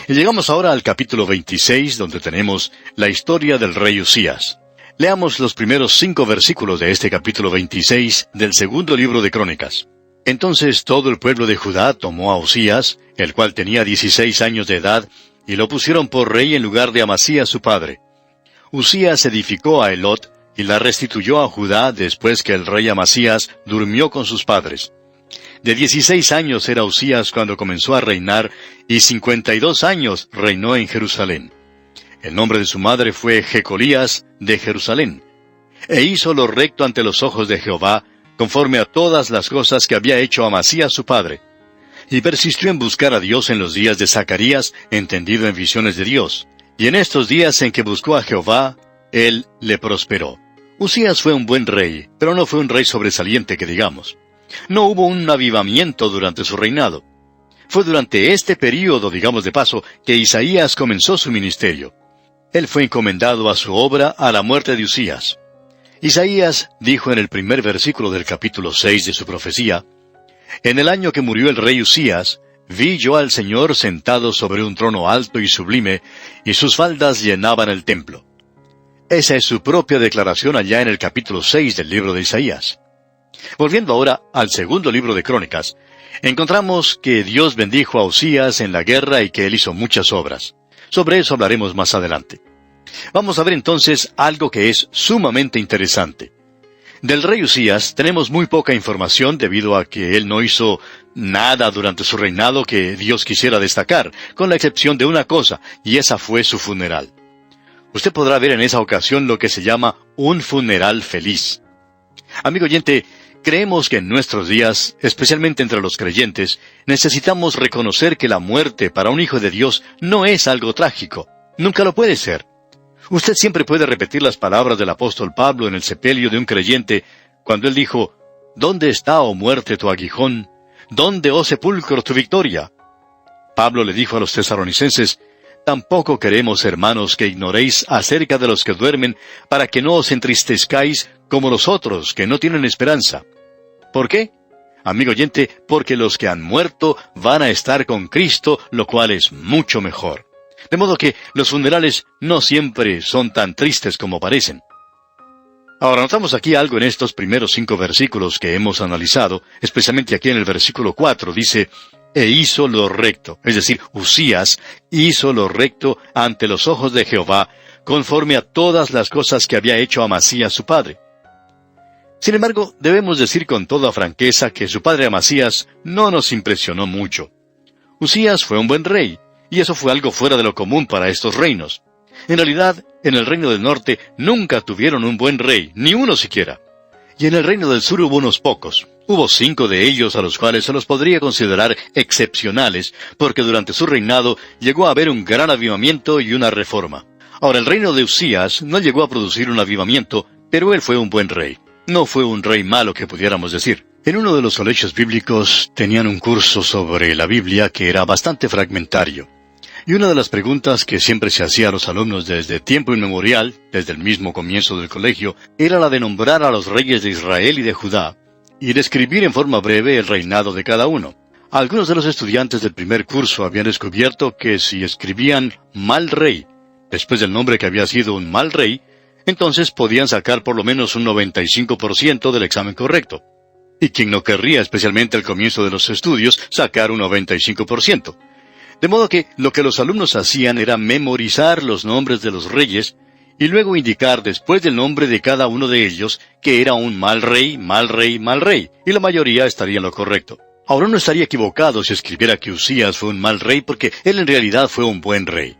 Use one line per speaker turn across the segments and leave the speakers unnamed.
Y llegamos ahora al capítulo 26, donde tenemos la historia del rey Usías. Leamos los primeros 5 versículos de este capítulo 26 del segundo libro de Crónicas. Entonces todo el pueblo de Judá tomó a Usías, el cual tenía 16 años de edad, y lo pusieron por rey en lugar de Amasías su padre. Usías edificó a Elot, y la restituyó a Judá después que el rey Amasías durmió con sus padres. De 16 años era Usías cuando comenzó a reinar, y 52 años reinó en Jerusalén. El nombre de su madre fue Jecolías de Jerusalén. E hizo lo recto ante los ojos de Jehová, conforme a todas las cosas que había hecho Amasías su padre. Y persistió en buscar a Dios en los días de Zacarías, entendido en visiones de Dios. Y en estos días en que buscó a Jehová, él le prosperó. Usías fue un buen rey, pero no fue un rey sobresaliente que digamos. No hubo un avivamiento durante su reinado. Fue durante este período, digamos de paso, que Isaías comenzó su ministerio. Él fue encomendado a su obra a la muerte de Usías. Isaías dijo en el primer versículo del capítulo 6 de su profecía: En el año que murió el rey Usías, vi yo al Señor sentado sobre un trono alto y sublime, y sus faldas llenaban el templo. Esa es su propia declaración allá en el capítulo 6 del libro de Isaías. Volviendo ahora al segundo libro de Crónicas, encontramos que Dios bendijo a Usías en la guerra y que él hizo muchas obras. Sobre eso hablaremos más adelante. Vamos a ver entonces algo que es sumamente interesante. Del rey Usías tenemos muy poca información debido a que él no hizo nada durante su reinado que Dios quisiera destacar, con la excepción de una cosa, y esa fue su funeral. Usted podrá ver en esa ocasión lo que se llama un funeral feliz. Amigo oyente, creemos que en nuestros días, especialmente entre los creyentes, necesitamos reconocer que la muerte para un hijo de Dios no es algo trágico. Nunca lo puede ser. Usted siempre puede repetir las palabras del apóstol Pablo en el sepelio de un creyente, cuando él dijo: ¿Dónde está, oh muerte, tu aguijón? ¿Dónde, oh sepulcro, tu victoria? Pablo le dijo a los tesalonicenses: Tampoco queremos, hermanos, que ignoréis acerca de los que duermen, para que no os entristezcáis como los otros, que no tienen esperanza. ¿Por qué? Amigo oyente, porque los que han muerto van a estar con Cristo, lo cual es mucho mejor. De modo que los funerales no siempre son tan tristes como parecen. Ahora, notamos aquí algo en estos primeros 5 versículos que hemos analizado, especialmente aquí en el versículo 4, dice: E hizo lo recto, es decir, Usías hizo lo recto ante los ojos de Jehová, conforme a todas las cosas que había hecho Amasías su padre. Sin embargo, debemos decir con toda franqueza que su padre Amasías no nos impresionó mucho. Usías fue un buen rey, y eso fue algo fuera de lo común para estos reinos. En realidad, en el reino del norte nunca tuvieron un buen rey, ni uno siquiera. Y en el reino del sur hubo unos pocos. Hubo 5 de ellos a los cuales se los podría considerar excepcionales, porque durante su reinado llegó a haber un gran avivamiento y una reforma. Ahora, el reino de Usías no llegó a producir un avivamiento, pero él fue un buen rey. No fue un rey malo que pudiéramos decir. En uno de los colegios bíblicos tenían un curso sobre la Biblia que era bastante fragmentario. Y una de las preguntas que siempre se hacía a los alumnos desde tiempo inmemorial, desde el mismo comienzo del colegio, era la de nombrar a los reyes de Israel y de Judá, y describir en forma breve el reinado de cada uno. Algunos de los estudiantes del primer curso habían descubierto que si escribían mal rey, después del nombre que había sido un mal rey, entonces podían sacar por lo menos un 95% del examen correcto. Y quien no querría, especialmente al comienzo de los estudios, sacar un 95%. De modo que lo que los alumnos hacían era memorizar los nombres de los reyes, y luego indicar después del nombre de cada uno de ellos que era un mal rey, mal rey, mal rey, y la mayoría estaría en lo correcto. Ahora no estaría equivocado si escribiera que Usías fue un mal rey, porque él en realidad fue un buen rey.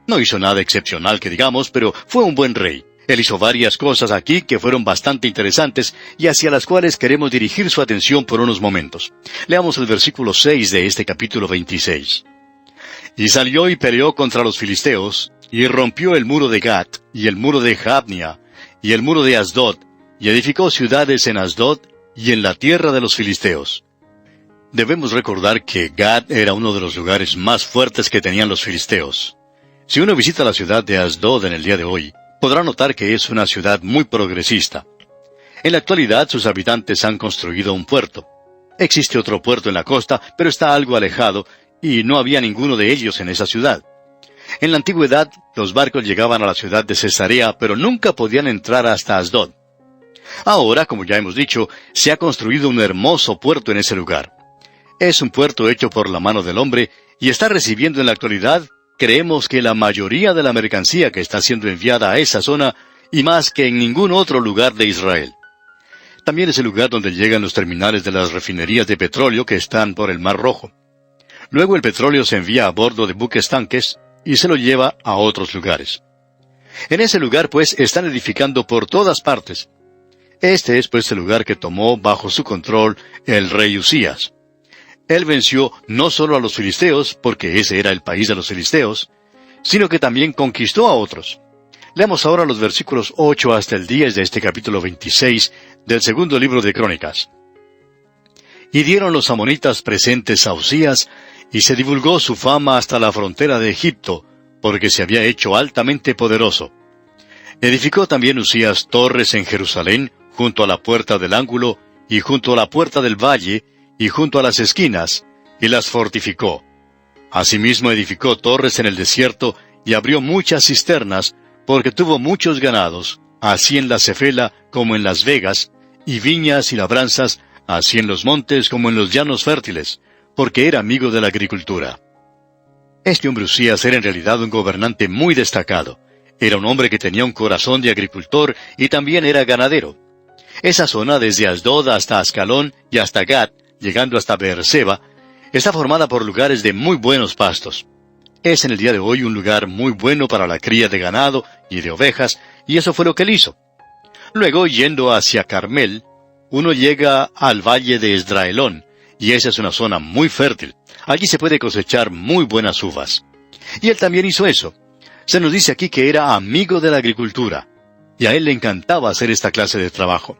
No hizo nada excepcional que digamos, pero fue un buen rey. Él hizo varias cosas aquí que fueron bastante interesantes y hacia las cuales queremos dirigir su atención por unos momentos. Leamos el versículo 6 de este capítulo 26. Y salió y peleó contra los filisteos, y rompió el muro de Gat, y el muro de Jabnia, y el muro de Asdod, y edificó ciudades en Asdod, y en la tierra de los filisteos. Debemos recordar que Gat era uno de los lugares más fuertes que tenían los filisteos. Si uno visita la ciudad de Asdod en el día de hoy, podrá notar que es una ciudad muy progresista. En la actualidad sus habitantes han construido un puerto. Existe otro puerto en la costa, pero está algo alejado, y no había ninguno de ellos en esa ciudad. En la antigüedad, los barcos llegaban a la ciudad de Cesarea, pero nunca podían entrar hasta Asdod. Ahora, como ya hemos dicho, se ha construido un hermoso puerto en ese lugar. Es un puerto hecho por la mano del hombre y está recibiendo en la actualidad, creemos que la mayoría de la mercancía que está siendo enviada a esa zona y más que en ningún otro lugar de Israel. También es el lugar donde llegan los terminales de las refinerías de petróleo que están por el Mar Rojo. Luego el petróleo se envía a bordo de buques tanques y se lo lleva a otros lugares. En ese lugar, pues, están edificando por todas partes. Este es, pues, el lugar que tomó bajo su control el rey Usías. Él venció no solo a los filisteos, porque ese era el país de los filisteos, sino que también conquistó a otros. Leamos ahora los versículos 8 hasta el 10 de este capítulo 26 del segundo libro de Crónicas. Y dieron los amonitas presentes a Usías, y se divulgó su fama hasta la frontera de Egipto, porque se había hecho altamente poderoso. Edificó también Usías torres en Jerusalén, junto a la puerta del ángulo, y junto a la puerta del valle, y junto a las esquinas, y las fortificó. Asimismo edificó torres en el desierto, y abrió muchas cisternas, porque tuvo muchos ganados, así en la Cefela como en las Vegas, y viñas y labranzas, así en los montes como en los llanos fértiles, porque era amigo de la agricultura. Este hombre Usías era en realidad un gobernante muy destacado. Era un hombre que tenía un corazón de agricultor y también era ganadero. Esa zona, desde Asdod hasta Ascalón y hasta Gat, llegando hasta Beerseba, está formada por lugares de muy buenos pastos. Es en el día de hoy un lugar muy bueno para la cría de ganado y de ovejas, y eso fue lo que él hizo. Luego, yendo hacia Carmel, uno llega al valle de Esdraelón, y esa es una zona muy fértil. Allí se puede cosechar muy buenas uvas. Y él también hizo eso. Se nos dice aquí que era amigo de la agricultura, y a él le encantaba hacer esta clase de trabajo.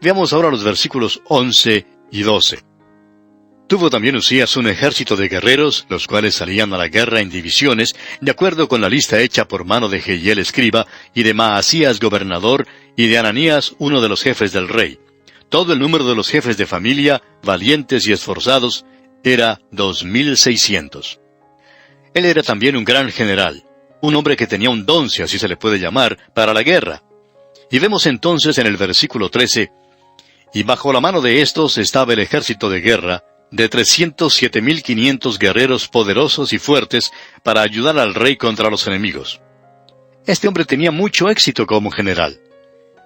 Veamos ahora los versículos 11 y 12. Tuvo también Usías un ejército de guerreros, los cuales salían a la guerra en divisiones, de acuerdo con la lista hecha por mano de Jehiel escriba, y de Maasías gobernador, y de Ananías uno de los jefes del rey. Todo el número de los jefes de familia, valientes y esforzados, era 2,600. Él era también un gran general, un hombre que tenía un don, si así se le puede llamar, para la guerra. Y vemos entonces en el versículo 13, y bajo la mano de estos estaba el ejército de guerra, de 307,500 guerreros poderosos y fuertes para ayudar al rey contra los enemigos. Este hombre tenía mucho éxito como general.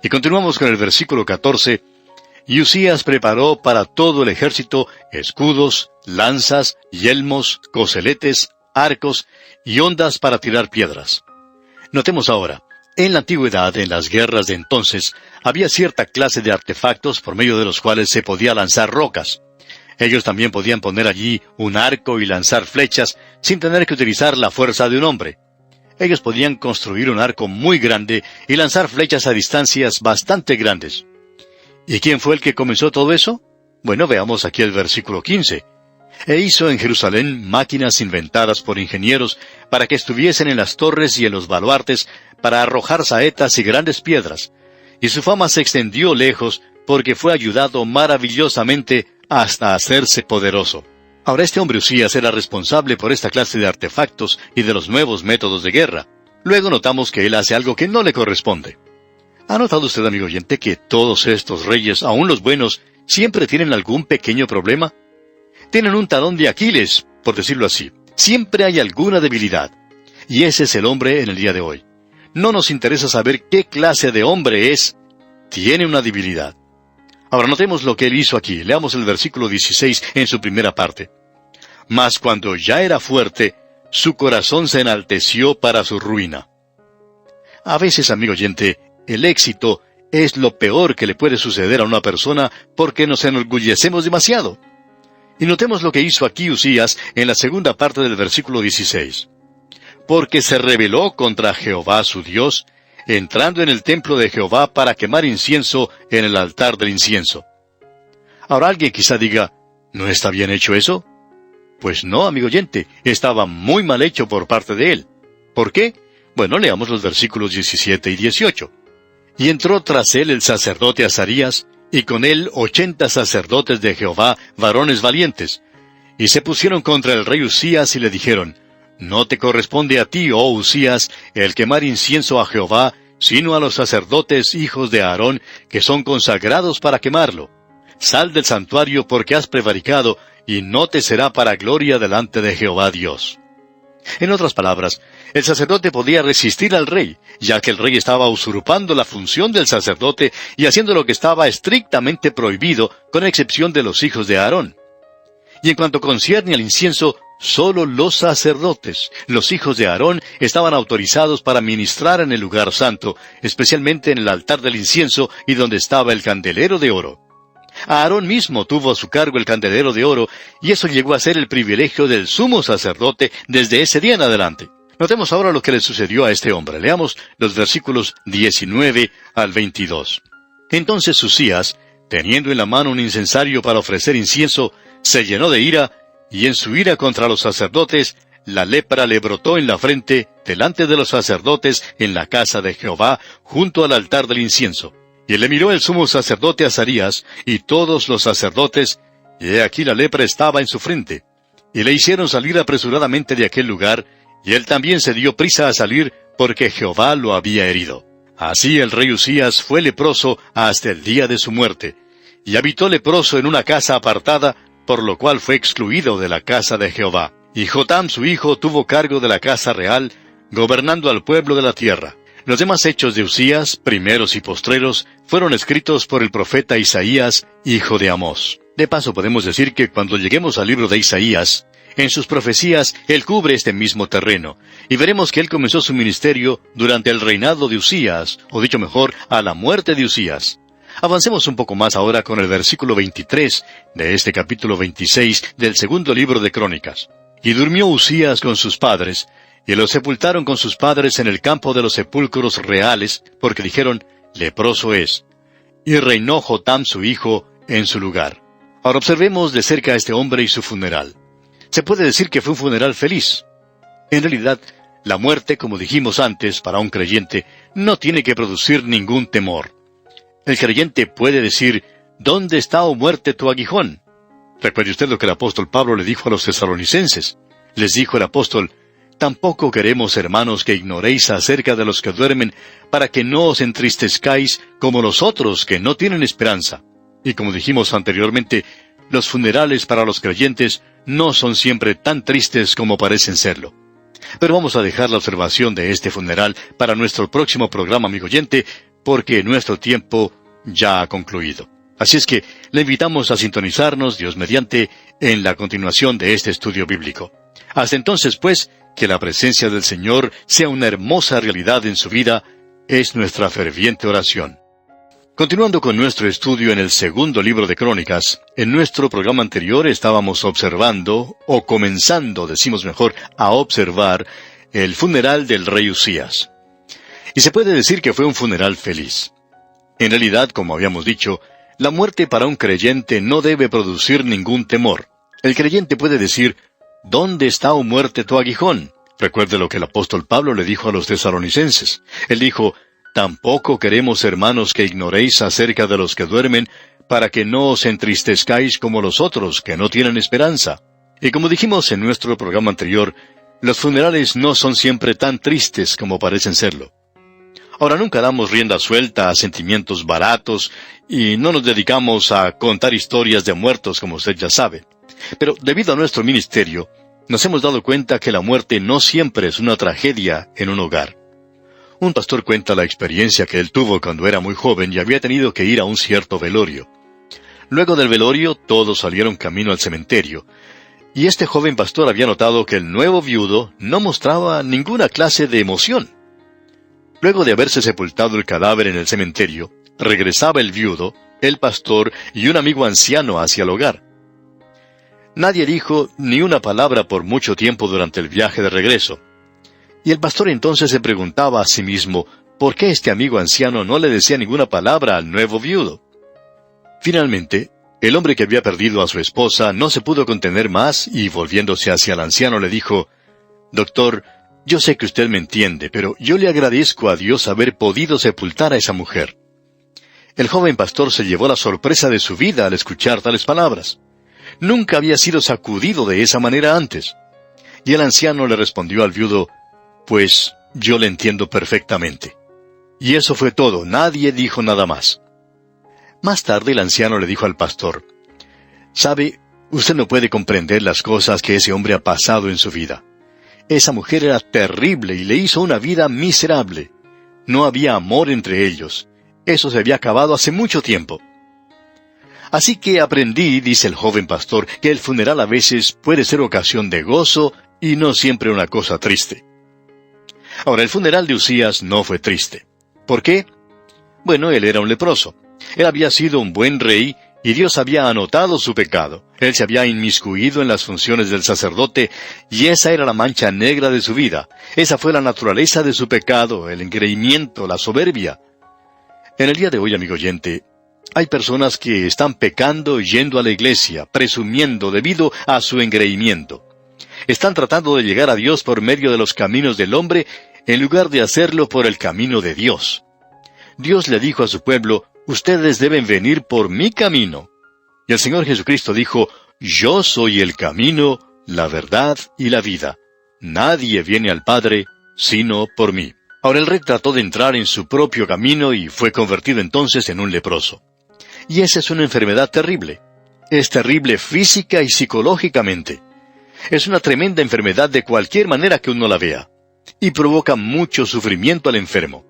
Y continuamos con el versículo 14, y Usías preparó para todo el ejército escudos, lanzas, yelmos, coseletes, arcos y hondas para tirar piedras. Notemos ahora, en la antigüedad, en las guerras de entonces, había cierta clase de artefactos por medio de los cuales se podía lanzar rocas. Ellos también podían poner allí un arco y lanzar flechas sin tener que utilizar la fuerza de un hombre. Ellos podían construir un arco muy grande y lanzar flechas a distancias bastante grandes. ¿Y quién fue el que comenzó todo eso? Bueno, veamos aquí el versículo 15. E hizo en Jerusalén máquinas inventadas por ingenieros para que estuviesen en las torres y en los baluartes para arrojar saetas y grandes piedras. Y su fama se extendió lejos porque fue ayudado maravillosamente hasta hacerse poderoso. Ahora este hombre Usías era responsable por esta clase de artefactos y de los nuevos métodos de guerra. Luego notamos que él hace algo que no le corresponde. ¿Ha notado usted, amigo oyente, que todos estos reyes, aun los buenos, siempre tienen algún pequeño problema? Tienen un talón de Aquiles, por decirlo así. Siempre hay alguna debilidad. Y ese es el hombre en el día de hoy. No nos interesa saber qué clase de hombre es. Tiene una debilidad. Ahora notemos lo que él hizo aquí. Leamos el versículo 16 en su primera parte. Mas cuando ya era fuerte, su corazón se enalteció para su ruina. A veces, amigo oyente, el éxito es lo peor que le puede suceder a una persona porque nos enorgullecemos demasiado. Y notemos lo que hizo aquí Usías en la segunda parte del versículo 16. Porque se rebeló contra Jehová su Dios, entrando en el templo de Jehová para quemar incienso en el altar del incienso. Ahora alguien quizá diga, ¿no está bien hecho eso? Pues no, amigo oyente, estaba muy mal hecho por parte de él. ¿Por qué? Bueno, leamos los versículos 17 y 18. Y entró tras él el sacerdote Azarías, y con él 80 sacerdotes de Jehová, varones valientes. Y se pusieron contra el rey Usías y le dijeron, No te corresponde a ti, oh Usías, el quemar incienso a Jehová, sino a los sacerdotes hijos de Aarón, que son consagrados para quemarlo. Sal del santuario porque has prevaricado, y no te será para gloria delante de Jehová Dios. En otras palabras, el sacerdote podía resistir al rey, ya que el rey estaba usurpando la función del sacerdote y haciendo lo que estaba estrictamente prohibido, con excepción de los hijos de Aarón. Y en cuanto concierne al incienso, solo los sacerdotes, los hijos de Aarón, estaban autorizados para ministrar en el lugar santo, especialmente en el altar del incienso y donde estaba el candelero de oro. Aarón mismo tuvo a su cargo el candelero de oro, y eso llegó a ser el privilegio del sumo sacerdote desde ese día en adelante. Notemos ahora lo que le sucedió a este hombre. Leamos los versículos 19 al 22. Entonces Usías, teniendo en la mano un incensario para ofrecer incienso, se llenó de ira, y en su ira contra los sacerdotes, la lepra le brotó en la frente, delante de los sacerdotes, en la casa de Jehová, junto al altar del incienso. Y le miró el sumo sacerdote Azarías, y todos los sacerdotes, y he aquí la lepra estaba en su frente. Y le hicieron salir apresuradamente de aquel lugar, y él también se dio prisa a salir, porque Jehová lo había herido. Así el rey Usías fue leproso hasta el día de su muerte, y habitó leproso en una casa apartada, por lo cual fue excluido de la casa de Jehová. Y Jotam su hijo tuvo cargo de la casa real, gobernando al pueblo de la tierra. Los demás hechos de Usías, primeros y postreros, fueron escritos por el profeta Isaías, hijo de Amós. De paso podemos decir que cuando lleguemos al libro de Isaías, en sus profecías él cubre este mismo terreno, y veremos que él comenzó su ministerio durante el reinado de Usías, o dicho mejor, a la muerte de Usías. Avancemos un poco más ahora con el versículo 23 de este capítulo 26 del segundo libro de Crónicas. Y durmió Usías con sus padres, y lo sepultaron con sus padres en el campo de los sepulcros reales, porque dijeron, leproso es. Y reinó Jotam su hijo en su lugar. Ahora observemos de cerca a este hombre y su funeral. Se puede decir que fue un funeral feliz. En realidad, la muerte, como dijimos antes, para un creyente, no tiene que producir ningún temor. El creyente puede decir, ¿dónde está, oh muerte, tu aguijón? Recuerde usted lo que el apóstol Pablo le dijo a los tesalonicenses. Les dijo el apóstol, tampoco queremos, hermanos, que ignoréis acerca de los que duermen, para que no os entristezcáis como los otros que no tienen esperanza. Y como dijimos anteriormente, los funerales para los creyentes no son siempre tan tristes como parecen serlo. Pero vamos a dejar la observación de este funeral para nuestro próximo programa, amigo oyente, porque nuestro tiempo ya ha concluido. Así es que le invitamos a sintonizarnos, Dios mediante, en la continuación de este estudio bíblico. Hasta entonces, pues, que la presencia del Señor sea una hermosa realidad en su vida, es nuestra ferviente oración. Continuando con nuestro estudio en el segundo libro de Crónicas, en nuestro programa anterior estábamos observando, o comenzando, decimos mejor, a observar, el funeral del rey Usías. Y se puede decir que fue un funeral feliz. En realidad, como habíamos dicho, la muerte para un creyente no debe producir ningún temor. El creyente puede decir, ¿dónde está, oh muerte, tu aguijón? Recuerde lo que el apóstol Pablo le dijo a los tesalonicenses. Él dijo, tampoco queremos, hermanos, que ignoréis acerca de los que duermen, para que no os entristezcáis como los otros, que no tienen esperanza. Y como dijimos en nuestro programa anterior, los funerales no son siempre tan tristes como parecen serlo. Ahora, nunca damos rienda suelta a sentimientos baratos, y no nos dedicamos a contar historias de muertos, como usted ya sabe. Pero debido a nuestro ministerio, nos hemos dado cuenta que la muerte no siempre es una tragedia en un hogar. Un pastor cuenta la experiencia que él tuvo cuando era muy joven y había tenido que ir a un cierto velorio. Luego del velorio, todos salieron camino al cementerio, y este joven pastor había notado que el nuevo viudo no mostraba ninguna clase de emoción. Luego de haberse sepultado el cadáver en el cementerio, regresaba el viudo, el pastor y un amigo anciano hacia el hogar. Nadie dijo ni una palabra por mucho tiempo durante el viaje de regreso. Y el pastor entonces se preguntaba a sí mismo, ¿por qué este amigo anciano no le decía ninguna palabra al nuevo viudo? Finalmente, el hombre que había perdido a su esposa no se pudo contener más y volviéndose hacia el anciano le dijo, «Doctor, yo sé que usted me entiende, pero yo le agradezco a Dios haber podido sepultar a esa mujer». El joven pastor se llevó la sorpresa de su vida al escuchar tales palabras. Nunca había sido sacudido de esa manera antes. Y el anciano le respondió al viudo, «Pues yo le entiendo perfectamente». Y eso fue todo, nadie dijo nada más. Más tarde el anciano le dijo al pastor, «Sabe, usted no puede comprender las cosas que ese hombre ha pasado en su vida. Esa mujer era terrible y le hizo una vida miserable. No había amor entre ellos. Eso se había acabado hace mucho tiempo». Así que aprendí, dice el joven pastor, que el funeral a veces puede ser ocasión de gozo y no siempre una cosa triste. Ahora, el funeral de Usías no fue triste. ¿Por qué? Bueno, él era un leproso. Él había sido un buen rey y Dios había anotado su pecado. Él se había inmiscuido en las funciones del sacerdote y esa era la mancha negra de su vida. Esa fue la naturaleza de su pecado, el engreimiento, la soberbia. En el día de hoy, amigo oyente, hay personas que están pecando yendo a la iglesia, presumiendo debido a su engreimiento. Están tratando de llegar a Dios por medio de los caminos del hombre en lugar de hacerlo por el camino de Dios. Dios le dijo a su pueblo, «Ustedes deben venir por mi camino». Y el Señor Jesucristo dijo, «Yo soy el camino, la verdad y la vida. Nadie viene al Padre sino por mí». Ahora el rey trató de entrar en su propio camino y fue convertido entonces en un leproso. Y esa es una enfermedad terrible. Es terrible física y psicológicamente. Es una tremenda enfermedad de cualquier manera que uno la vea. Y provoca mucho sufrimiento al enfermo.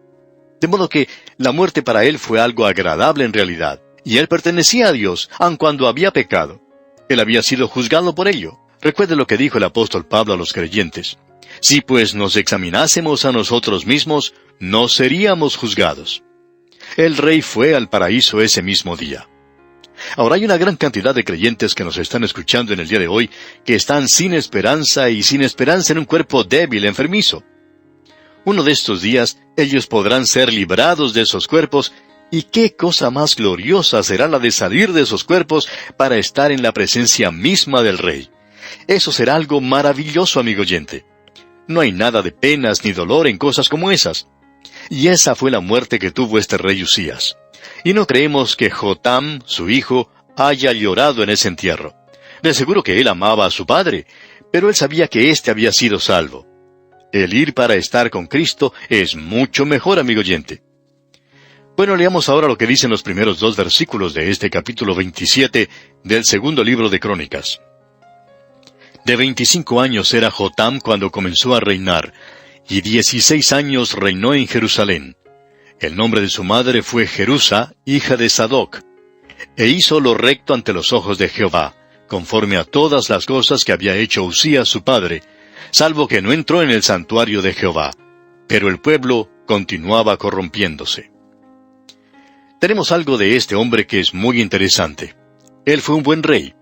De modo que la muerte para él fue algo agradable en realidad. Y él pertenecía a Dios, aun cuando había pecado. Él había sido juzgado por ello. Recuerde lo que dijo el apóstol Pablo a los creyentes. Si pues nos examinásemos a nosotros mismos, no seríamos juzgados. El rey fue al paraíso ese mismo día. Ahora hay una gran cantidad de creyentes que nos están escuchando en el día de hoy, que están sin esperanza y sin esperanza en un cuerpo débil, enfermizo. Uno de estos días, ellos podrán ser librados de esos cuerpos, y qué cosa más gloriosa será la de salir de esos cuerpos para estar en la presencia misma del Rey. Eso será algo maravilloso, amigo oyente. No hay nada de penas ni dolor en cosas como esas. Y esa fue la muerte que tuvo este rey Usías. Y no creemos que Jotam, su hijo, haya llorado en ese entierro. De seguro que él amaba a su padre, pero él sabía que éste había sido salvo. El ir para estar con Cristo es mucho mejor, amigo oyente. Bueno, leamos ahora lo que dicen los primeros 2 versículos de este capítulo 27 del segundo libro de Crónicas. De 25 años era Jotam cuando comenzó a reinar, y 16 años reinó en Jerusalén. El nombre de su madre fue Jerusa, hija de Sadoc. E hizo lo recto ante los ojos de Jehová, conforme a todas las cosas que había hecho Usías su padre, salvo que no entró en el santuario de Jehová. Pero el pueblo continuaba corrompiéndose. Tenemos algo de este hombre que es muy interesante. Él fue un buen rey.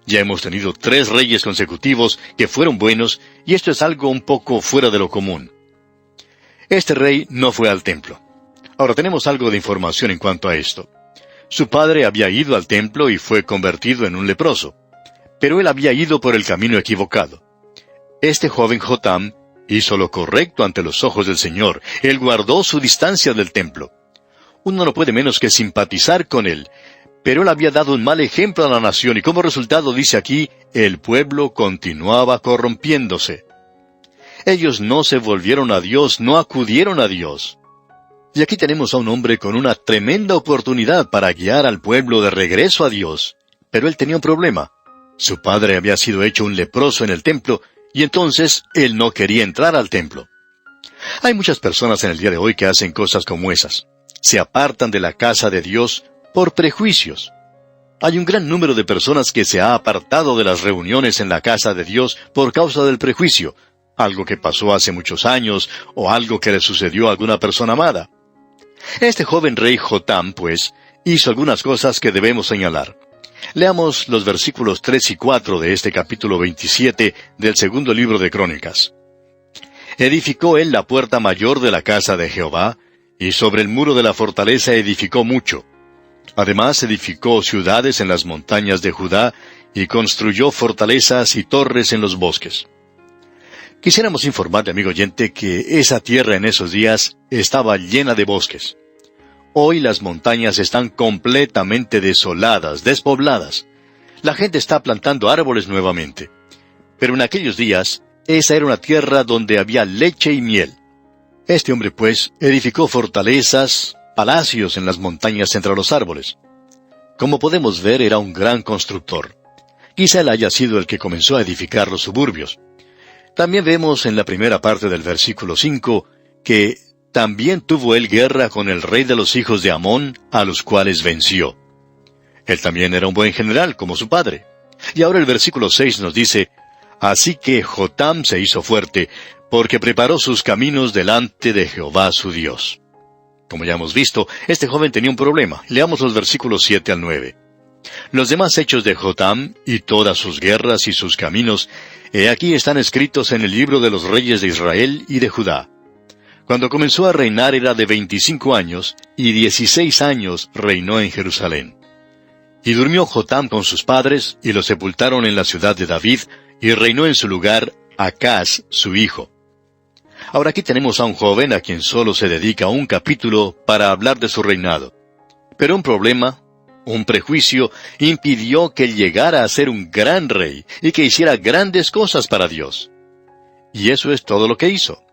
Ya hemos tenido 3 reyes consecutivos que fueron buenos, y esto es algo un poco fuera de lo común. Este rey no fue al templo. Ahora tenemos algo de información en cuanto a esto. Su padre había ido al templo y fue convertido en un leproso. Pero él había ido por el camino equivocado. Este joven Jotam hizo lo correcto ante los ojos del Señor. Él guardó su distancia del templo. Uno no puede menos que simpatizar con él. Pero él había dado un mal ejemplo a la nación y como resultado dice aquí, el pueblo continuaba corrompiéndose. Ellos no se volvieron a Dios, no acudieron a Dios. Y aquí tenemos a un hombre con una tremenda oportunidad para guiar al pueblo de regreso a Dios. Pero él tenía un problema. Su padre había sido hecho un leproso en el templo, y entonces él no quería entrar al templo. Hay muchas personas en el día de hoy que hacen cosas como esas. Se apartan de la casa de Dios por prejuicios. Hay un gran número de personas que se ha apartado de las reuniones en la casa de Dios por causa del prejuicio, algo que pasó hace muchos años o algo que le sucedió a alguna persona amada. Este joven rey Jotam, pues, hizo algunas cosas que debemos señalar. Leamos los versículos 3 y 4 de este capítulo 27 del segundo libro de Crónicas. Edificó él la puerta mayor de la casa de Jehová, y sobre el muro de la fortaleza edificó mucho. Además edificó ciudades en las montañas de Judá, y construyó fortalezas y torres en los bosques. Quisiéramos informarle, amigo oyente, que esa tierra en esos días estaba llena de bosques. Hoy las montañas están completamente desoladas, despobladas. La gente está plantando árboles nuevamente. Pero en aquellos días, Esa era una tierra donde había leche y miel. Este hombre, pues, edificó fortalezas, palacios en las montañas entre los árboles. Como podemos ver, era un gran constructor. Quizá él haya sido el que comenzó a edificar los suburbios. También vemos en la primera parte del versículo 5 que también tuvo él guerra con el rey de los hijos de Amón, a los cuales venció. Él también era un buen general, como su padre. Y ahora el versículo 6 nos dice, así que Jotam se hizo fuerte, porque preparó sus caminos delante de Jehová su Dios. Como ya hemos visto, este joven tenía un problema. Leamos los versículos 7 al 9. Los demás hechos de Jotam, y todas sus guerras y sus caminos, aquí están escritos en el libro de los reyes de Israel y de Judá. Cuando comenzó a reinar era de 25 años, y 16 años reinó en Jerusalén. Y durmió Jotam con sus padres, y lo sepultaron en la ciudad de David, y reinó en su lugar Acaz, su hijo. Ahora aquí tenemos a un joven a quien solo se dedica un capítulo para hablar de su reinado. Pero un problema, un prejuicio, impidió que él llegara a ser un gran rey y que hiciera grandes cosas para Dios. Y eso es todo lo que hizo.